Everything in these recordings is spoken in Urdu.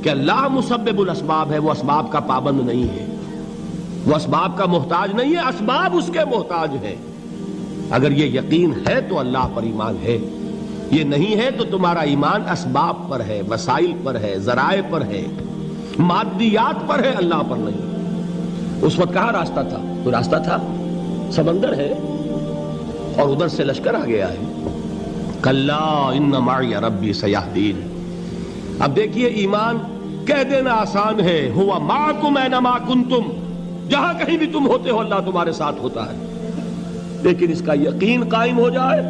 کہ اللہ مسبب الاسباب ہے، وہ اسباب کا پابند نہیں ہے، وہ اسباب کا محتاج نہیں ہے، اسباب اس کے محتاج ہیں۔ اگر یہ یقین ہے تو اللہ پر ایمان ہے، یہ نہیں ہے تو تمہارا ایمان اسباب پر ہے، وسائل پر ہے، ذرائع پر ہے، مادیات پر ہے، اللہ پر نہیں۔ اس وقت کہاں راستہ تھا؟ کوئی راستہ تھا؟ سمندر ہے اور ادھر سے لشکر آ گیا ہے۔ کلا ان معی ربی سیہدین۔ اب دیکھیے ایمان کہہ دینا آسان ہے، ہوا معکم اینما کنتم، جہاں کہیں بھی تم ہوتے ہو اللہ تمہارے ساتھ ہوتا ہے، لیکن اس کا یقین قائم ہو جائے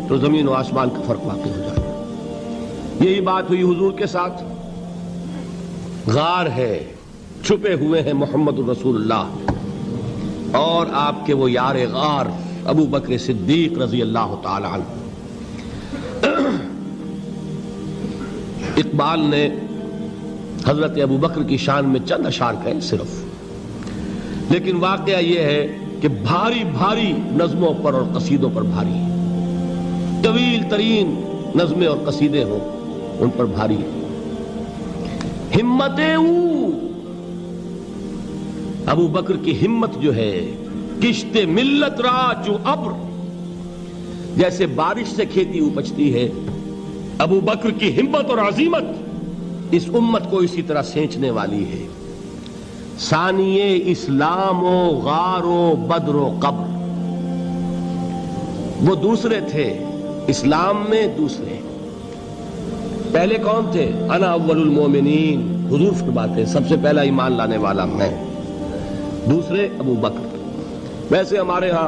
تو زمین و آسمان کا فرق واقع ہو جائے۔ یہی بات ہوئی حضور کے ساتھ۔ غار ہے، چھپے ہوئے ہیں محمد الرسول اللہ اور آپ کے وہ یار غار ابو بکر صدیق رضی اللہ تعالی عنہ۔ اقبال نے حضرت ابو بکر کی شان میں چند اشعار کہے صرف، لیکن واقعہ یہ ہے کہ بھاری بھاری نظموں پر اور قصیدوں پر بھاری ہے، طویل ترین نظمیں اور قصیدے ہوں ان پر بھاری ہے۔ ہمت ابو بکر کی ہمت جو ہے، کشت ملت را جو ابر، جیسے بارش سے کھیتی اپجتی ہے، ابو بکر کی ہمت اور عزیمت اس امت کو اسی طرح سینچنے والی ہے۔ ثانیے اسلام و غار و بدر و قبر، وہ دوسرے تھے اسلام میں، دوسرے پہلے کون تھے؟ انا اول المومنین، حضور فرماتے ہیں سب سے پہلا ایمان لانے والا میں، دوسرے ابو بکر۔ ویسے ہمارے ہاں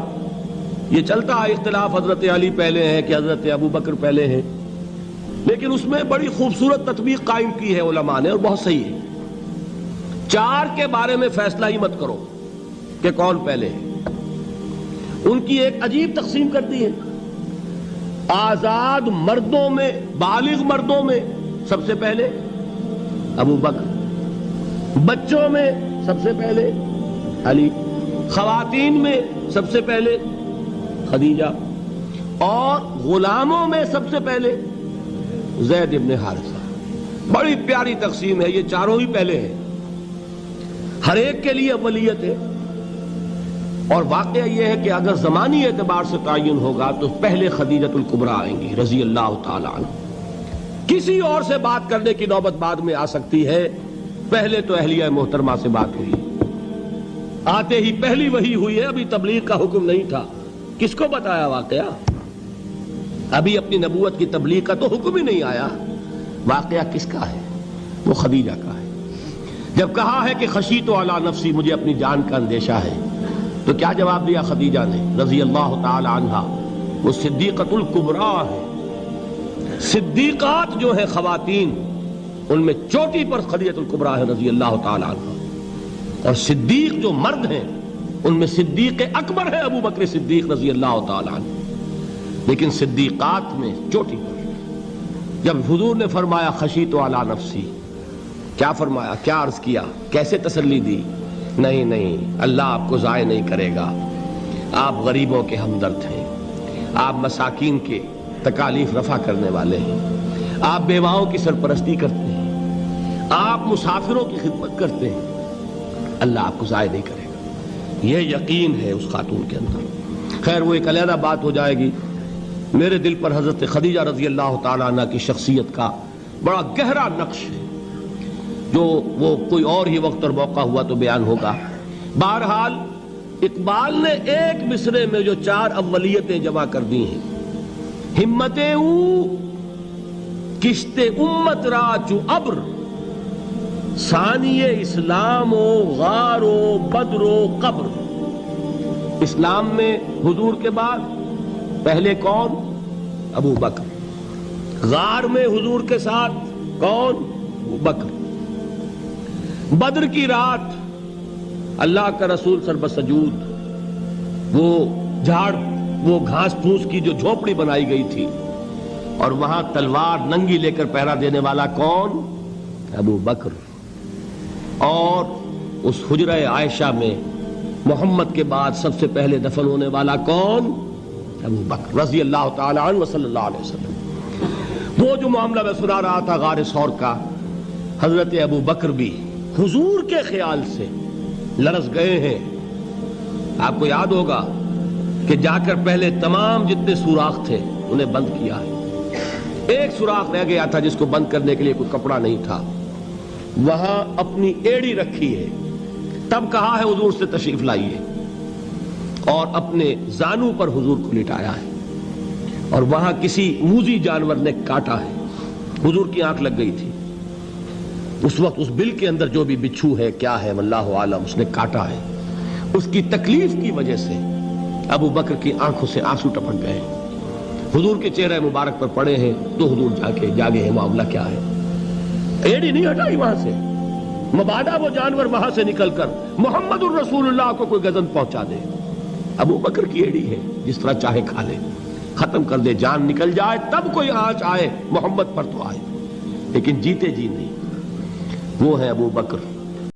یہ چلتا ہے اختلاف، حضرت علی پہلے ہیں کہ حضرت ابو بکر پہلے ہیں، لیکن اس میں بڑی خوبصورت تطبیق قائم کی ہے علماء نے اور بہت صحیح ہے۔ چار کے بارے میں فیصلہ ہی مت کرو کہ کون پہلے ہے، ان کی ایک عجیب تقسیم کر دی ہے۔ آزاد مردوں میں، بالغ مردوں میں سب سے پہلے ابو بکر، بچوں میں سب سے پہلے علی، خواتین میں سب سے پہلے خدیجہ، اور غلاموں میں سب سے پہلے زید ابن حارثہ۔ بڑی پیاری تقسیم ہے، یہ چاروں ہی پہلے ہیں، ہر ایک کے لیے اولیت ہے۔ اور واقعہ یہ ہے کہ اگر زمانی اعتبار سے تعین ہوگا تو پہلے خدیجۃ الکبریٰ آئیں گی رضی اللہ تعالی عنہ، کسی اور سے بات کرنے کی نوبت بعد میں آ سکتی ہے، پہلے تو اہلیہ محترمہ سے بات ہوئی، آتے ہی پہلی وحی ہوئی ہے، ابھی تبلیغ کا حکم نہیں تھا۔ کس کو بتایا واقعہ؟ ابھی اپنی نبوت کی تبلیغ کا تو حکم ہی نہیں آیا۔ واقعہ کس کا ہے؟ وہ خدیجہ کا ہے۔ جب کہا ہے کہ خشیت علی نفسی، مجھے اپنی جان کا اندیشہ ہے، تو کیا جواب دیا خدیجہ نے رضی اللہ تعالی عنہا؟ وہ صدیقۃ الکبریٰ ہے۔ صدیقات جو ہیں خواتین، ان میں چوٹی پر خدیجۃ الکبریٰ ہے رضی اللہ تعالی عنہا، اور صدیق جو مرد ہیں ان میں صدیق اکبر ہے ابو بکر صدیق رضی اللہ تعالی عنہ، لیکن صدیقات میں چوٹی پر۔ جب حضور نے فرمایا خشیت علی نفسی، کیا فرمایا؟ کیا عرض کیا؟ کیسے تسلی دی؟ نہیں نہیں، اللہ آپ کو ضائع نہیں کرے گا، آپ غریبوں کے ہمدرد ہیں، آپ مساکین کے تکالیف رفع کرنے والے ہیں، آپ بیواؤں کی سرپرستی کرتے ہیں، آپ مسافروں کی خدمت کرتے ہیں، اللہ آپ کو ضائع نہیں کرے گا۔ یہ یقین ہے اس خاتون کے اندر۔ خیر وہ ایک علیحدہ بات ہو جائے گی۔ میرے دل پر حضرت خدیجہ رضی اللہ تعالیٰ عنہ کی شخصیت کا بڑا گہرا نقش ہے، جو وہ کوئی اور ہی وقت اور موقع ہوا تو بیان ہوگا۔ بہرحال اقبال نے ایک مصرے میں جو چار اولیتیں جمع کر دی ہیں، ہمت او کشت امت را چو ابر، ثانی اسلام و غار و بدر و قبر۔ اسلام میں حضور کے بعد پہلے کون؟ ابو بکر۔ غار میں حضور کے ساتھ کون؟ ابو بکر۔ بدر کی رات اللہ کا رسول سر بسجود، وہ جھاڑ، وہ گھاس پھوس کی جو جھوپڑی بنائی گئی تھی، اور وہاں تلوار ننگی لے کر پہرا دینے والا کون؟ ابو بکر۔ اور اس حجرہ عائشہ میں محمد کے بعد سب سے پہلے دفن ہونے والا کون؟ ابو بکر رضی اللہ تعالی عنہ وصلی اللہ علیہ وسلم۔ وہ جو معاملہ میں سنا رہا تھا غار ثور کا، حضرت ابو بکر بھی حضور کے خیال سے لرز گئے ہیں. آپ کو یاد ہوگا کہ جا کر پہلے تمام جتنے سوراخ تھے انہیں بند کیا ہے. ایک سوراخ رہ گیا تھا جس کو بند کرنے کے لیے کوئی کپڑا نہیں تھا. وہاں اپنی ایڑی رکھی ہے. تب کہا ہے حضور سے تشریف لائیے, اور اپنے زانو پر حضور کو لٹایا ہے. اور وہاں کسی موذی جانور نے کاٹا ہے. حضور کی آنکھ لگ گئی تھی. اس وقت اس بل کے اندر جو بھی بچھو ہے کیا ہے واللہ عالم, اس نے کاٹا ہے. اس کی تکلیف کی وجہ سے ابو بکر کی آنکھوں سے آنسو ٹپک گئے. حضور کے چہرے مبارک پر پڑے ہیں تو حضور جاگے ہیں, معاملہ کیا ہے. ایڑی نہیں ہٹائی وہاں سے, مبادا وہ جانور وہاں سے نکل کر محمد الرسول اللہ کو کوئی گزن پہنچا دے. ابو بکر کی ایڑی ہے, جس طرح چاہے کھا لے, ختم کر دے, جان نکل جائے تب کوئی آنچ آئے محمد پر تو آئے, لیکن جیتے جی نہیں. وہ ہے ابو بکر